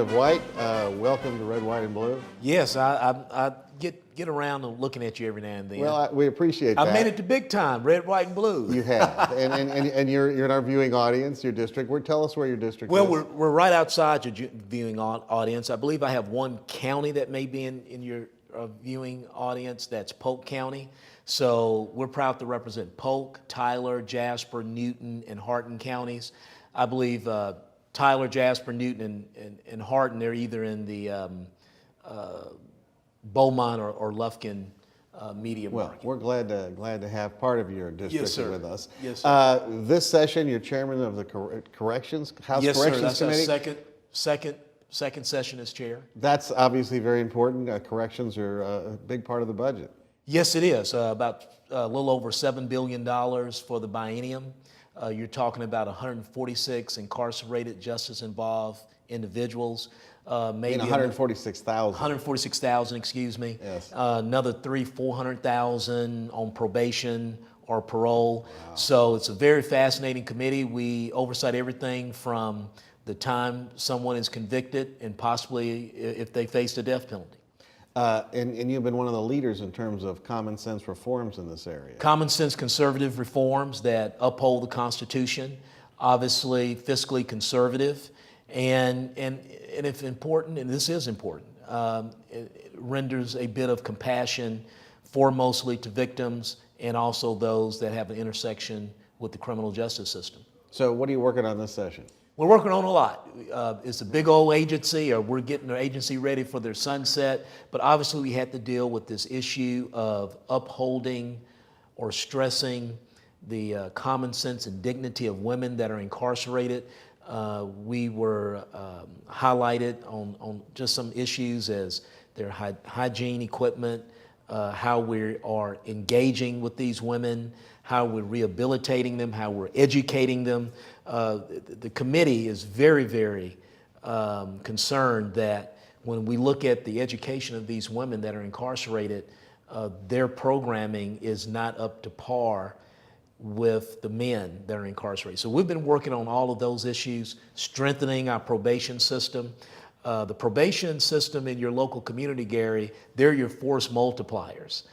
Representative White, welcome to Red, White, and Blue. Yes, I get around to looking at you every now and then. Well, we appreciate that. I made it to big time, red, white, and blue. You have, and you're in our viewing audience, your district. Tell us where your district Well, is. we're right outside your viewing audience. I believe I have one county that may be in your viewing audience. That's Polk County. So we're proud to represent Polk, Tyler, Jasper, Newton, and Hardin counties. I believe Tyler, Jasper, Newton, and Hardin, they're either in the Beaumont or Lufkin media market. We're glad to have part of your district with us. Yes, sir. This session, you're chairman of the Corrections House yes, Corrections sir. That's Committee. Our second session as chair. That's obviously very important. Corrections are a big part of the budget. Yes, it is. About a little over $7 billion for the biennium. You're talking about 146 incarcerated justice-involved individuals. Maybe 146,000. 146,000, excuse me. Yes. Another 400,000 on probation or parole. Wow. So it's a very fascinating committee. We oversight everything from the time someone is convicted and possibly if they face the death penalty. And you've been one of the leaders in terms of common sense reforms in this area. Common sense conservative reforms that uphold the Constitution, obviously fiscally conservative, and if important, and this is important, it renders a bit of compassion foremostly to victims and also those that have an intersection with the criminal justice system. So what are you working on this session? We're working on a lot. It's a big old agency, or we're getting our agency ready for their sunset, but obviously we had to deal with this issue of upholding or stressing the common sense and dignity of women that are incarcerated. We were highlighted on just some issues as their hygiene equipment, how we are engaging with these women, how we're rehabilitating them, how we're educating them. The committee is very, very concerned that when we look at the education of these women that are incarcerated, their programming is not up to par with the men that are incarcerated. So we've been working on all of those issues, strengthening our probation system. The probation system in your local community, Gary, they're your force multipliers.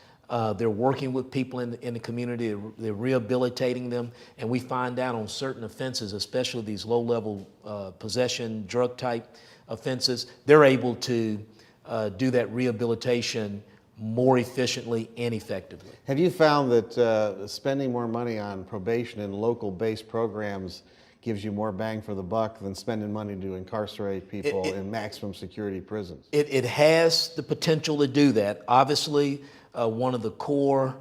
They're working with people in the community, they're rehabilitating them, and we find out on certain offenses, especially these low-level possession, drug-type offenses, they're able to do that rehabilitation more efficiently and effectively. Have you found that spending more money on probation and local-based programs gives you more bang for the buck than spending money to incarcerate people in maximum security prisons? It has the potential to do that. Obviously, one of the core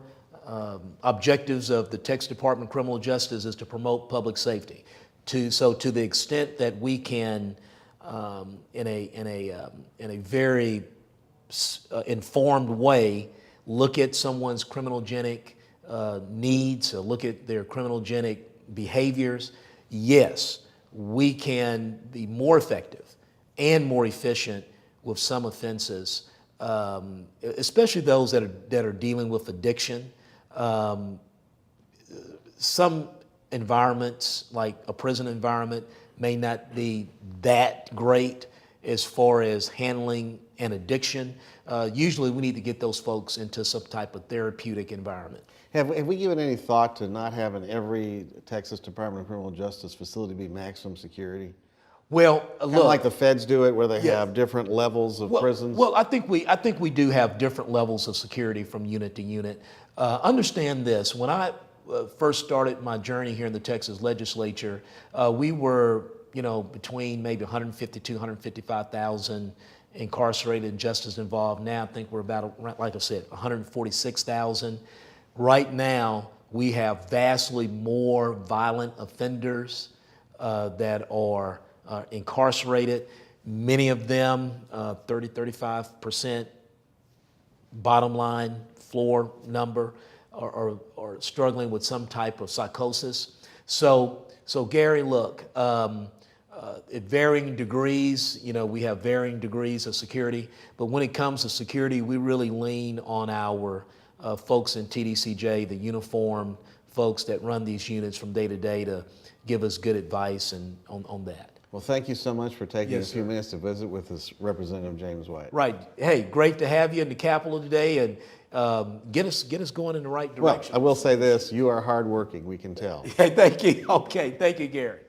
objectives of the Texas Department of Criminal Justice is to promote public safety. So to the extent that we can, in a very informed way, look at someone's criminogenic needs, look at their criminogenic behaviors, yes, we can be more effective and more efficient with some offenses, especially those that are dealing with addiction. Some environments, like a prison environment, may not be that great as far as handling an addiction. Usually we need to get those folks into some type of therapeutic environment. Have we given any thought to not having every Texas Department of Criminal Justice facility be maximum security? Well, kind of like the feds do it, where they have different levels of prisons. Well, I think we do have different levels of security from unit to unit. Understand this: when I first started my journey here in the Texas legislature, we were, between maybe 152, 155,000 incarcerated and justice involved. Now I think we're about, like I said, 146,000. Right now, we have vastly more violent offenders that are incarcerated. Many of them, 30-35% bottom line floor number, are struggling with some type of psychosis. So Gary, look, at varying degrees, we have varying degrees of security, but when it comes to security, we really lean on our folks in TDCJ, the uniformed folks that run these units from day to day, to give us good advice on that. Well, thank you so much for taking Yes, a few sir. minutes to visit with us, Representative James White. Right. Hey, great to have you in the Capitol today, and get us going in the right Well, direction. I will say this, you are hardworking, we can tell. Hey, thank you. Okay, thank you, Gary.